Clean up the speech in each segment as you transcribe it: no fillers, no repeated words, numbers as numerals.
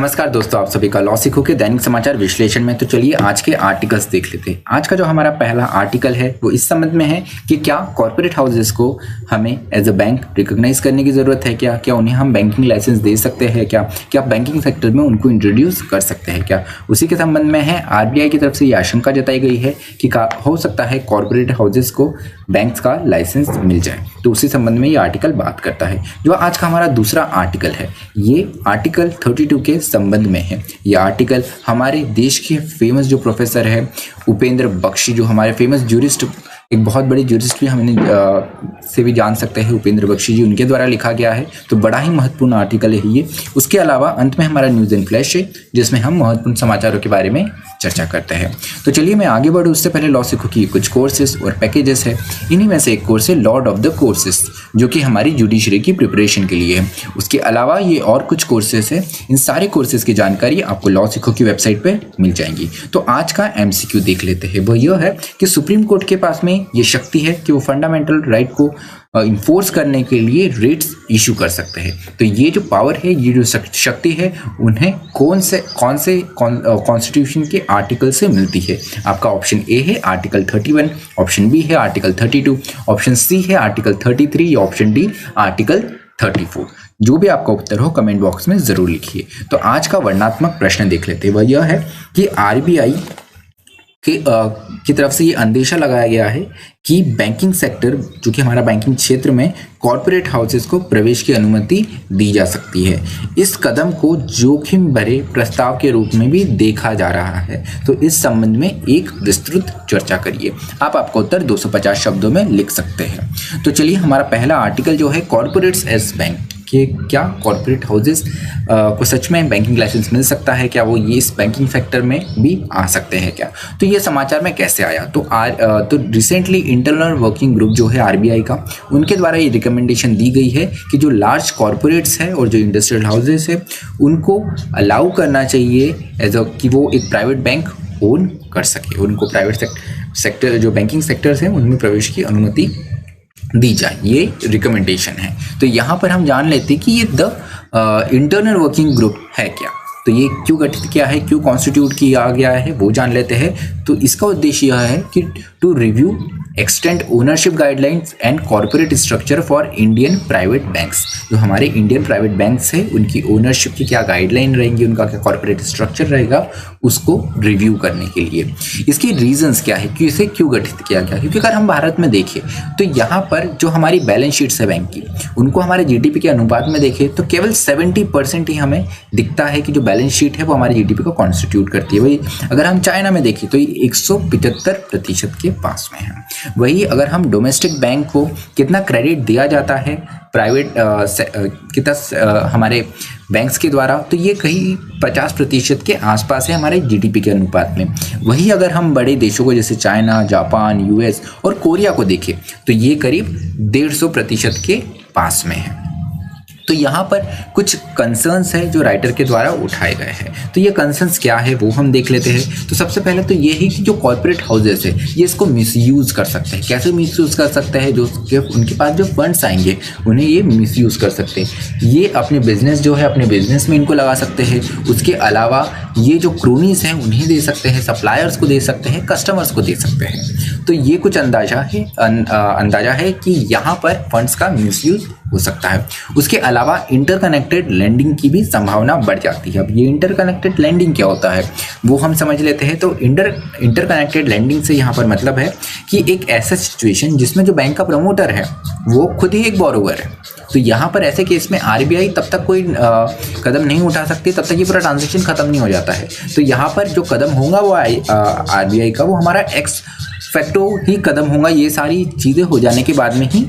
नमस्कार दोस्तों, आप सभी का लॉ सीखो के दैनिक समाचार विश्लेषण में। तो चलिए आज के आर्टिकल्स देख लेते हैं। आज का जो हमारा पहला आर्टिकल है वो इस संबंध में है कि क्या कॉर्पोरेट हाउसेस को हमें एज अ बैंक रिकॉग्नाइज करने की जरूरत है क्या उन्हें हम बैंकिंग लाइसेंस दे सकते हैं क्या बैंकिंग सेक्टर में उनको इंट्रोड्यूस कर सकते हैं क्या। उसी के संबंध में है आरबीआई की तरफ से ये आशंका जताई गई है कि हो सकता है कॉर्पोरेट हाउसेस को बैंक्स का लाइसेंस मिल जाए। तो उसी संबंध में ये आर्टिकल बात करता है। जो आज का हमारा दूसरा आर्टिकल है ये आर्टिकल 32 के संबंध में है। ये आर्टिकल हमारे देश के फेमस जो प्रोफेसर है उपेंद्र बख्शी, जो हमारे फेमस ज्यूरिस्ट, एक बहुत बड़ी ज्यूरिस्ट भी हमने से भी जान सकते हैं उपेंद्र बख्शी जी, उनके द्वारा लिखा गया है। तो बड़ा ही महत्वपूर्ण आर्टिकल है ये। उसके अलावा अंत में हमारा न्यूज़ एंड फ्लैश है जिसमें हम महत्वपूर्ण समाचारों के बारे में चर्चा करते हैं। तो चलिए मैं आगे बढ़ूँ उससे पहले लॉ सीखो की कुछ कोर्सेज और पैकेजेस है। इन्हीं में से एक कोर्स है लॉर्ड ऑफ द कोर्सेज, जो कि हमारी जुडिशरी की प्रिपरेशन के लिए है। उसके अलावा ये और कुछ कोर्सेज है। इन सारे कोर्सेज की जानकारी आपको लॉ सीखो की वेबसाइट पर मिल जाएंगी। तो आज का एमसीक्यू देख लेते हैं। वो यह है कि सुप्रीम कोर्ट के पास में ये शक्ति है कि वो फंडामेंटल राइट को इन्फोर्स करने के लिए रेट्स इशू कर सकते हैं। तो ये जो पावर है, ये जो शक्ति है, उन्हें कौन से कॉन्स्टिट्यूशन के आर्टिकल से मिलती है। आपका ऑप्शन ए है आर्टिकल 31, ऑप्शन बी है आर्टिकल 32, ऑप्शन सी है आर्टिकल 33 या ऑप्शन डी आर्टिकल 34। जो भी आपका उत्तर हो कमेंट बॉक्स में जरूर लिखिए। तो आज का वर्णनात्मक प्रश्न देख लेते हैं। वह यह है कि आरबीआई की तरफ से ये अंदेशा लगाया गया है कि बैंकिंग सेक्टर, जो कि हमारा बैंकिंग क्षेत्र में कॉर्पोरेट हाउसेस को प्रवेश की अनुमति दी जा सकती है। इस कदम को जोखिम भरे प्रस्ताव के रूप में भी देखा जा रहा है। तो इस संबंध में एक विस्तृत चर्चा करिए। आपका उत्तर 250 शब्दों में लिख सकते हैं। तो चलिए हमारा पहला आर्टिकल जो है कॉर्पोरेट्स एज बैंक, कि क्या कॉर्पोरेट हाउसेस को सच में बैंकिंग लाइसेंस मिल सकता है क्या, वो ये इस बैंकिंग सेक्टर में भी आ सकते हैं क्या। तो ये समाचार में कैसे आया, तो रिसेंटली इंटरनल वर्किंग ग्रुप जो है आरबीआई का, उनके द्वारा ये रिकमेंडेशन दी गई है कि जो लार्ज कॉर्पोरेट्स है और जो इंडस्ट्रियल हाउसेस है उनको अलाउ करना चाहिए एज अ कि वो एक प्राइवेट बैंक ओन कर सके। उनको प्राइवेट सेक्टर जो बैंकिंग सेक्टर्स हैं उनमें प्रवेश की अनुमति दी जाए, ये रिकमेंडेशन है। तो यहाँ पर हम जान लेते हैं कि ये द इंटरनल वर्किंग ग्रुप है क्या। तो ये क्यों गठित किया है, क्यों कॉन्स्टिट्यूट किया गया है, वो जान लेते हैं। तो इसका उद्देश्य यह है कि to review extend ownership guidelines and corporate structure for Indian private banks. जो हमारे इंडियन प्राइवेट बैंक्स है उनकी ओनरशिप की क्या गाइडलाइन रहेंगी, उनका क्या कॉर्पोरेट स्ट्रक्चर रहेगा, उसको रिव्यू करने के लिए। इसकी रीजंस क्या है कि इसे क्यों गठित किया गया, क्योंकि अगर हम भारत में देखें तो यहाँ पर जो हमारी बैलेंस शीट्स है बैंक की, उनको हमारे जीडीपी के अनुपात में देखें तो केवल 70% ही हमें दिखता है कि जो बैलेंस शीट है वो हमारी जीडीपी को कॉन्स्टिट्यूट करती है। वही अगर हम चाइना में देखें तो ये 175% के पास में है। वही अगर हम डोमेस्टिक बैंक को कितना क्रेडिट दिया जाता है प्राइवेट कितना हमारे बैंक्स के द्वारा, तो ये कहीं 50% के आसपास है हमारे जीडीपी के अनुपात में। वही अगर हम बड़े देशों को जैसे चाइना, जापान, यूएस और कोरिया को देखें तो ये करीब 150% के पास में है। तो यहाँ पर कुछ कंसर्न्स है जो राइटर के द्वारा उठाए गए हैं। तो ये कंसर्न्स क्या है वो हम देख लेते हैं। तो सबसे पहले तो ये ही कि जो कॉर्पोरेट हाउसेस है ये इसको मिसयूज़ कर सकते हैं। कैसे मिसयूज़ कर सकते हैं, जो उनके पास जो फंड्स आएंगे उन्हें ये मिसयूज़ कर सकते हैं। ये अपने बिजनेस जो है अपने बिजनेस में इनको लगा सकते हैं। उसके अलावा ये जो क्रोनीज हैं उन्हें दे सकते हैं, सप्लायर्स को दे सकते हैं, कस्टमर्स को दे सकते हैं। तो ये कुछ अंदाजा है कि यहाँ पर फंड्स का मिसयूज हो सकता है। उसके अलावा इंटरकनेक्टेड लेंडिंग की भी संभावना बढ़ जाती है। अब ये इंटरकनेक्टेड लेंडिंग क्या होता है वो हम समझ लेते हैं। तो इंटरकनेक्टेड लेंडिंग से यहाँ पर मतलब है कि एक ऐसा सिचुएशन जिसमें जो बैंक का प्रमोटर है वो खुद ही एक बोरोवर है। तो यहाँ पर ऐसे केस में आरबीआई तब तक कोई कदम नहीं उठा सकती तब तक ये पूरा ट्रांजेक्शन खत्म नहीं हो जाता है। तो यहाँ पर जो कदम होगा वो आरबीआई का वो हमारा एक्स फैक्टो ही कदम होगा। ये सारी चीज़ें हो जाने के बाद में ही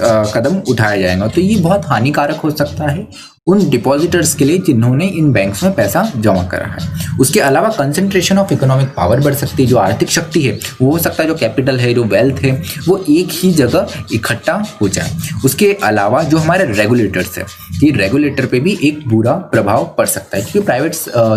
कदम उठाया जाएगा। तो ये बहुत हानिकारक हो सकता है उन डिपॉजिटर्स के लिए जिन्होंने इन बैंक्स में पैसा जमा करा है। उसके अलावा कंसंट्रेशन ऑफ इकोनॉमिक पावर बढ़ सकती है। जो आर्थिक शक्ति है वो हो सकता है, जो कैपिटल है, जो वेल्थ है, वो एक ही जगह इकट्ठा हो जाए। उसके अलावा जो हमारे रेगुलेटर्स है, ये रेगुलेटर पे भी एक बुरा प्रभाव पड़ सकता है, क्योंकि प्राइवेट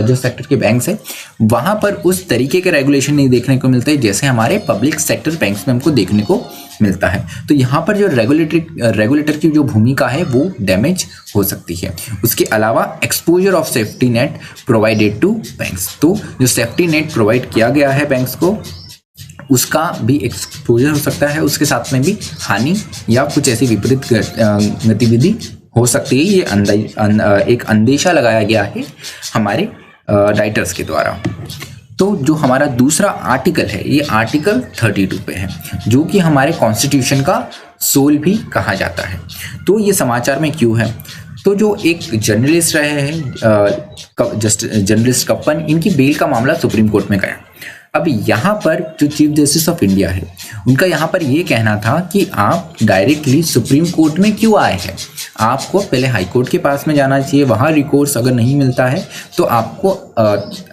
जो सेक्टर के बैंक्स है वहाँ पर उस तरीके के रेगुलेशन नहीं देखने को मिलते जैसे हमारे पब्लिक सेक्टर बैंक्स में हमको देखने को मिलता है। तो यहाँ पर जो रेगुलेटर की जो भूमिका है वो डैमेज हो सकती है। उसके अलावा exposure of safety net provided to banks, तो जो सेफ्टी नेट प्रोवाइड किया गया है बैंक्स को उसका भी एक्सपोजर हो सकता है, उसके साथ में भी हानि या कुछ ऐसी विपरीत गतिविधि हो सकती है। ये एक अंदेशा लगाया गया है हमारे राइटर्स के द्वारा। तो जो हमारा दूसरा आर्टिकल है ये आर्टिकल 32 पे है, जो कि हमारे कॉन्स्टिट्यूशन का सोल भी कहा जाता है। तो ये समाचार में क्यों है, तो जो एक जर्नलिस्ट रहे हैं जर्नलिस्ट कप्पन, इनकी बेल का मामला सुप्रीम कोर्ट में गया। अब यहाँ पर जो चीफ जस्टिस ऑफ इंडिया है उनका यहाँ पर ये कहना था कि आप डायरेक्टली सुप्रीम कोर्ट में क्यों आए हैं, आपको पहले हाई कोर्ट के पास में जाना चाहिए, वहाँ रिकोर्स अगर नहीं मिलता है तो आपको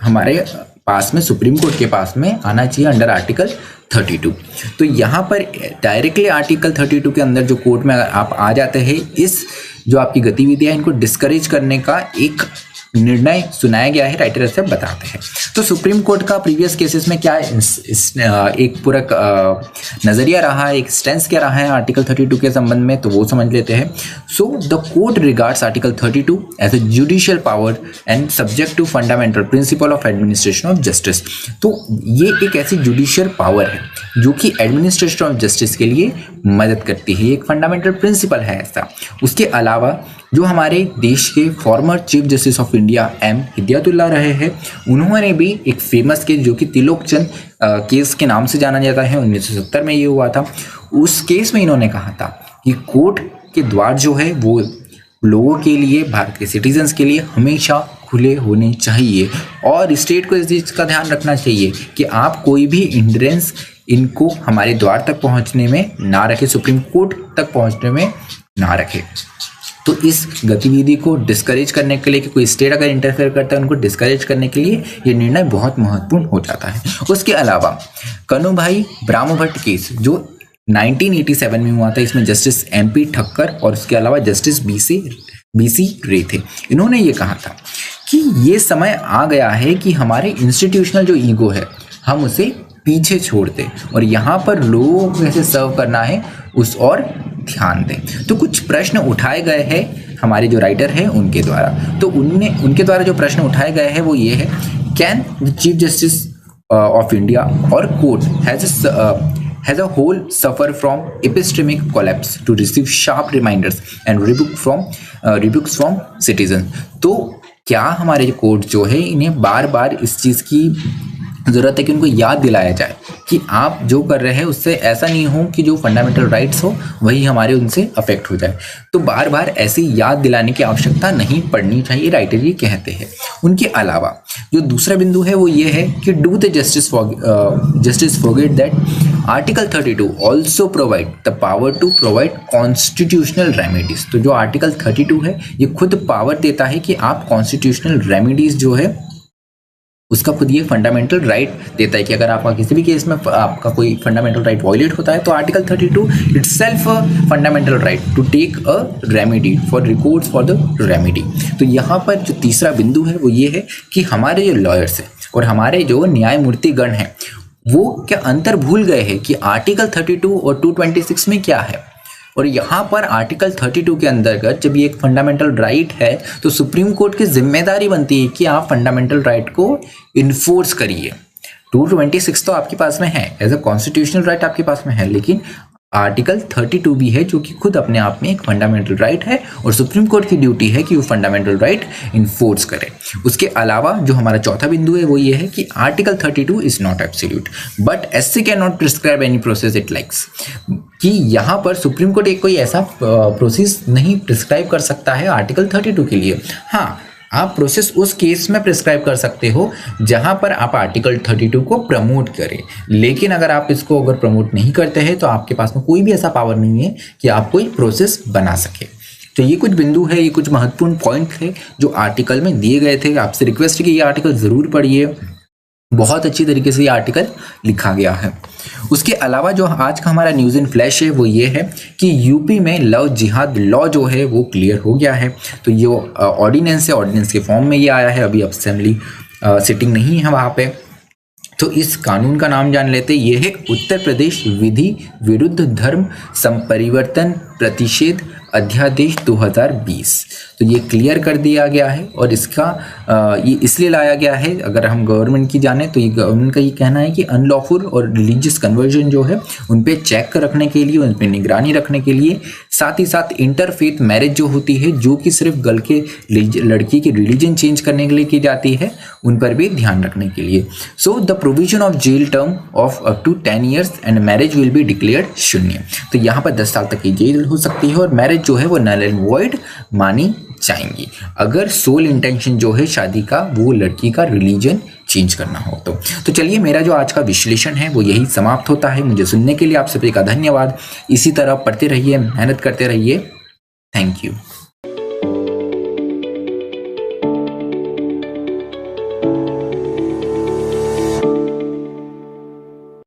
हमारे पास में सुप्रीम कोर्ट के पास में आना चाहिए अंडर आर्टिकल 32। तो यहाँ पर डायरेक्टली आर्टिकल 32 के अंदर जो कोर्ट में अगर आप आ जाते हैं, इस जो आपकी गतिविधियां इनको डिस्करेज करने का एक निर्णय सुनाया गया है, राइटर ऐसे बताते हैं। तो सुप्रीम कोर्ट का प्रीवियस केसेस में क्या एक पूरा नजरिया रहा है, एक स्टैंस क्या रहा है आर्टिकल 32 के संबंध में, तो वो समझ लेते हैं। So the court regards article 32 as a judicial power and subject to fundamental principle of administration of justice. तो ये एक ऐसी जुडिशियल पावर है जो कि एडमिनिस्ट्रेशन ऑफ जस्टिस के लिए मदद करती है, एक फंडामेंटल प्रिंसिपल है ऐसा। उसके अलावा जो हमारे देश के former chief justice of India M Hidayatullah रहे हैं, उन्होंने भी एक फेमस केस जो कि तिलोकचंद केस के नाम से जाना जाता है, 1970 में ये हुआ था। उस केस में इन्होंने कहा था कि कोर्ट के द्वार जो है वो लोगों के लिए, भारत के सिटीजन्स के लिए हमेशा खुले होने चाहिए और स्टेट को इस चीज़ का ध्यान रखना चाहिए कि आप कोई भी हिंड्रेंस इनको हमारे द्वार तक पहुंचने में ना रखे, सुप्रीम कोर्ट तक पहुंचने में ना रखे। तो इस गतिविधि को डिस्करेज करने के लिए कि कोई स्टेट अगर इंटरफेयर करता है उनको डिस्करेज करने के लिए ये निर्णय बहुत महत्वपूर्ण हो जाता है। उसके अलावा कन्हूभाई ब्रह्मभट्ट केस जो 1987 में हुआ था, इसमें जस्टिस MP ठक्कर और उसके अलावा जस्टिस BC रे थे। इन्होंने ये कहा था कि ये समय आ गया है कि हमारे इंस्टीट्यूशनल जो ईगो है हम उसे पीछे छोड़ दें और यहाँ पर लोगों को कैसे सर्व करना है उस और ध्यान दें। तो कुछ प्रश्न उठाए गए हैं हमारे जो राइटर हैं उनके द्वारा। तो उनके द्वारा जो प्रश्न उठाए गए हैं वो ये है, can the chief justice of India और court has a whole suffer from epistemic collapse to receive sharp reminders and rebukes from citizens। तो क्या हमारे जो कोर्ट जो है इन्हें बार बार इस चीज़ की ज़रूरत है कि उनको याद दिलाया जाए कि आप जो कर रहे हैं उससे ऐसा नहीं हो कि जो फंडामेंटल राइट्स हो वही हमारे उनसे अफेक्ट हो जाए। तो बार बार ऐसी याद दिलाने की आवश्यकता नहीं पड़नी चाहिए, राइटर ये कहते हैं। उनके अलावा जो दूसरा बिंदु है वो ये है कि do the justice forget that article 32 also provide the power to provide constitutional remedies. तो जो आर्टिकल 32 है ये खुद पावर देता है कि आप कॉन्स्टिट्यूशनल रेमेडीज जो है उसका खुद ये फंडामेंटल राइट देता है कि अगर आपका किसी भी केस में आपका कोई फंडामेंटल राइट वायलेट होता है तो article 32 itself a fundamental right to take a remedy for records for the remedy. तो यहाँ पर जो तीसरा बिंदु है वो ये है कि हमारे जो लॉयर्स हैं और हमारे जो न्यायमूर्ति गण हैं वो क्या अंतर भूल गए हैं कि आर्टिकल 32 और 226 में क्या है। और यहाँ पर आर्टिकल 32 के अंतर्गत जब ये एक फंडामेंटल राइट है तो सुप्रीम कोर्ट की जिम्मेदारी बनती है कि आप फंडामेंटल राइट को इन्फोर्स करिए। 226 तो आपके पास में है, एज अ कॉन्स्टिट्यूशनल राइट आपके पास में है, लेकिन आर्टिकल 32 भी है जो कि खुद अपने आप में एक फंडामेंटल राइट है और सुप्रीम कोर्ट की ड्यूटी है कि वो फंडामेंटल राइट इन्फोर्स करे। उसके अलावा जो हमारा चौथा बिंदु है वो ये है कि article 32 is not absolute but SC can not prescribe any process it likes, कि यहाँ पर सुप्रीम कोर्ट एक कोई ऐसा प्रोसेस नहीं प्रिस्क्राइब कर सकता है आर्टिकल 32 के लिए। हाँ, आप प्रोसेस उस केस में प्रिस्क्राइब कर सकते हो जहां पर आप आर्टिकल 32 को प्रमोट करें, लेकिन अगर आप इसको अगर प्रमोट नहीं करते हैं तो आपके पास में कोई भी ऐसा पावर नहीं है कि आप कोई प्रोसेस बना सके। तो ये कुछ बिंदु है, ये कुछ महत्वपूर्ण पॉइंट थे जो आर्टिकल में दिए गए थे। आपसे रिक्वेस्ट है कि ये आर्टिकल ज़रूर पढ़िए, बहुत अच्छी तरीके से ये आर्टिकल लिखा गया है। उसके अलावा जो आज का हमारा न्यूज़ इन फ्लैश है वो ये है कि यूपी में लव जिहाद लॉ जो है वो क्लियर हो गया है। तो ये ऑर्डिनेंस है, ऑर्डिनेंस के फॉर्म में ये आया है, अभी असेंबली सिटिंग नहीं है वहाँ पे। तो इस कानून का नाम जान लेते, ये है उत्तर प्रदेश विधि विरुद्ध धर्म संपरिवर्तन प्रतिषेध अध्यादेश 2020। तो ये क्लियर कर दिया गया है और इसका ये इसलिए लाया गया है, अगर हम गवर्नमेंट की जाने तो ये गवर्नमेंट का ये कहना है कि अनलॉफुल और रिलीजियस कन्वर्जन जो है उन पे चेक रखने के लिए, उन पे निगरानी रखने के लिए, साथ ही साथ इंटरफेथ मैरिज जो होती है जो कि सिर्फ लड़की की रिलीजन चेंज करने के लिए की जाती है, उन पर भी ध्यान रखने के लिए। So the provision of jail term of up to 10 years and marriage will be declared शून्य। तो यहाँ पर 10 साल तक की जेल हो सकती है और मैरिज जो है वो नल एंड वॉइड मानी जाएंगी अगर सोल इंटेंशन जो है शादी का वो लड़की का रिलीजन चेंज करना हो तो चलिए, मेरा जो आज का विश्लेषण है वो यही समाप्त होता है। मुझे सुनने के लिए आप सभी का धन्यवाद। इसी तरह पढ़ते रहिए, मेहनत करते रहिए। Thank you.